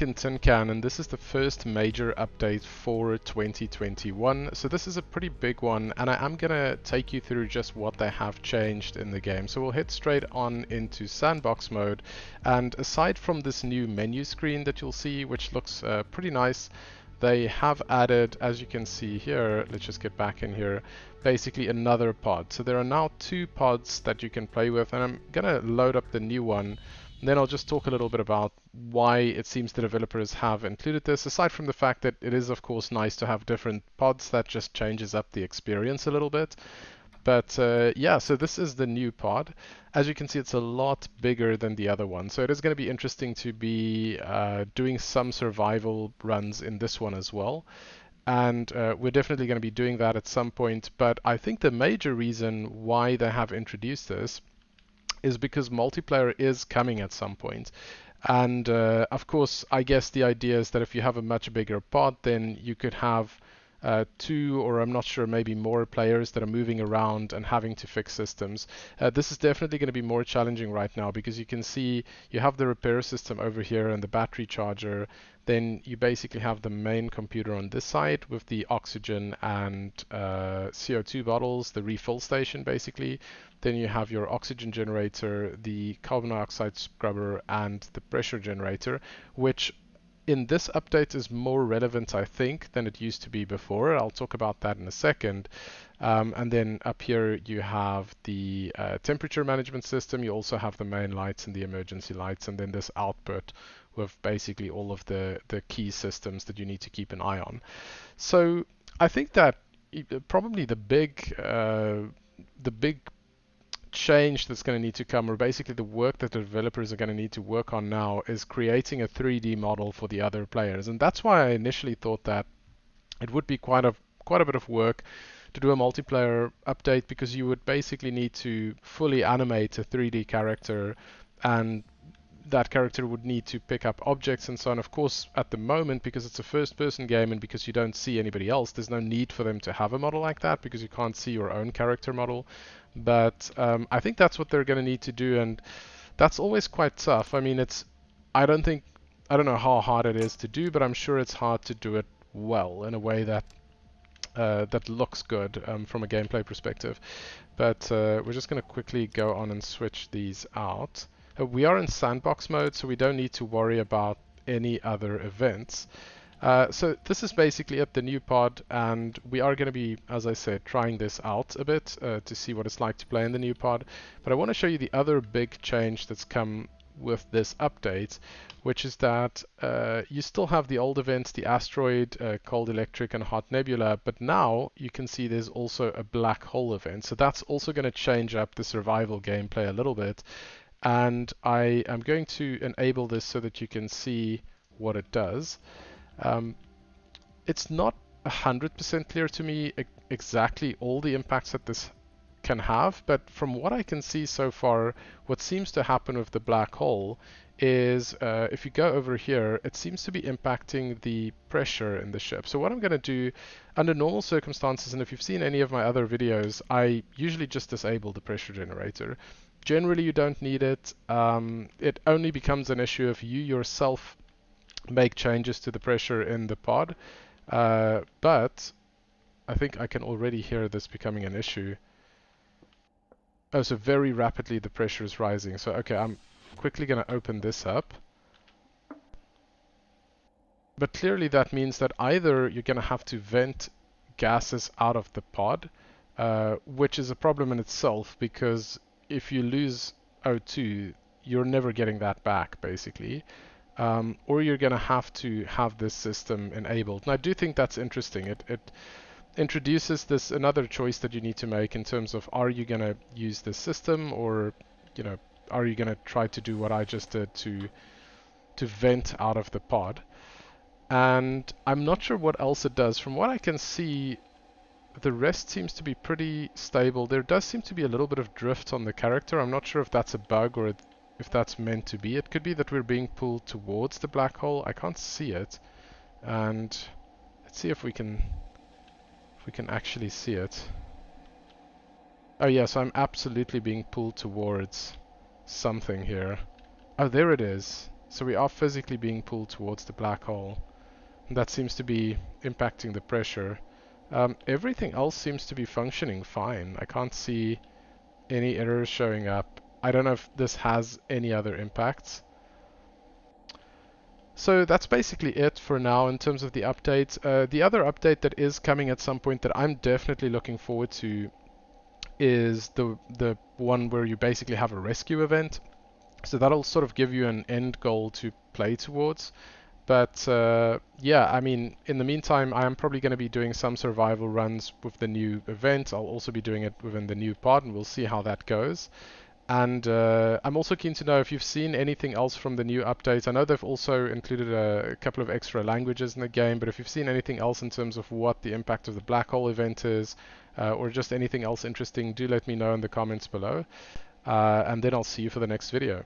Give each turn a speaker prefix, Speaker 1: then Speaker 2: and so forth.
Speaker 1: In Tin Can, and this is the first major update for 2021. So this is a pretty big one, and I am gonna take you through just what they have changed in the game. So we'll head straight on into sandbox mode, and aside from this new menu screen that you'll see, which looks pretty nice, they have added, as you can see here, let's just get back in here, basically another pod. So there are now two pods that you can play with, and I'm gonna load up the new one. And then I'll just talk a little bit about why it seems the developers have included this, aside from the fact that it is of course nice to have different pods. That just changes up the experience a little bit. But yeah, so this is the new pod. As you can see, it's a lot bigger than the other one. So it is going to be interesting to be doing some survival runs in this one as well. And we're definitely going to be doing that at some point. But I think the major reason why they have introduced this is because multiplayer is coming at some point. And of course, I guess the idea is that if you have a much bigger pod, then you could have two, or I'm not sure, maybe more players that are moving around and having to fix systems. This is definitely going to be more challenging right now, because you can see you have the repair system over here and the battery charger. Then you basically have the main computer on this side with the oxygen and CO2 bottles, the refill station basically. Then you have your oxygen generator, the carbon dioxide scrubber, and the pressure generator, which in this update is more relevant, I think, than it used to be before. I'll talk about that in a second. And then up here you have the temperature management system. You also have the main lights and the emergency lights, and then this output with basically all of the key systems that you need to keep an eye on. So I think that probably the big change that's going to need to come, or basically the work that the developers are going to need to work on now, is creating a 3D model for the other players. And that's why I initially thought that it would be quite a bit of work to do a multiplayer update, because you would basically need to fully animate a 3D character, and that character would need to pick up objects and so on. Of course, at the moment, because it's a first-person game and because you don't see anybody else, there's no need for them to have a model like that, because you can't see your own character model. But I think that's what they're going to need to do, and that's always quite tough. I mean, I don't know how hard it is to do, but I'm sure it's hard to do it well in a way that that looks good from a gameplay perspective. But we're just going to quickly go on and switch these out. We are in sandbox mode, so we don't need to worry about any other events. So this is basically it, the new pod, and we are going to be, as I said, trying this out a bit to see what it's like to play in the new pod. But I want to show you the other big change that's come with this update, which is that you still have the old events, the asteroid, cold electric, and hot nebula, but now you can see there's also a black hole event. So that's also going to change up the survival gameplay a little bit. And I am going to enable this so that you can see what it does. It's not 100% clear to me exactly all the impacts that this can have, but from what I can see so far, what seems to happen with the black hole is if you go over here, it seems to be impacting the pressure in the ship. So what I'm going to do under normal circumstances, and if you've seen any of my other videos, I usually just disable the pressure generator. Generally, you don't need it. It only becomes an issue if you yourself make changes to the pressure in the pod. But I think I can already hear this becoming an issue. Oh, so very rapidly the pressure is rising. So, okay, I'm quickly going to open this up. But clearly that means that either you're going to have to vent gases out of the pod, which is a problem in itself, because if you lose O2, you're never getting that back, basically. Or you're going to have this system enabled. And I do think that's interesting. It introduces this another choice that you need to make in terms of, are you going to use this system, or are you going to try to do what I just did to vent out of the pod? And I'm not sure what else it does. From what I can see, the rest seems to be pretty stable. There does seem to be a little bit of drift on the character. I'm not sure if that's a bug or if that's meant to be. It could be that we're being pulled towards the black hole. I can't see it. And let's see if we can actually see it. Oh yeah, so I'm absolutely being pulled towards something here. Oh, there it is. So we are physically being pulled towards the black hole. And that seems to be impacting the pressure. Everything else seems to be functioning fine. I can't see any errors showing up. I don't know if this has any other impacts. So that's basically it for now in terms of the update. The other update that is coming at some point that I'm definitely looking forward to is the one where you basically have a rescue event. So that'll sort of give you an end goal to play towards. But yeah, I mean, in the meantime, I am probably going to be doing some survival runs with the new event. I'll also be doing it within the new pod, and we'll see how that goes. And I'm also keen to know if you've seen anything else from the new update. I know they've also included a couple of extra languages in the game, but if you've seen anything else in terms of what the impact of the black hole event is, or just anything else interesting, do let me know in the comments below. And then I'll see you for the next video.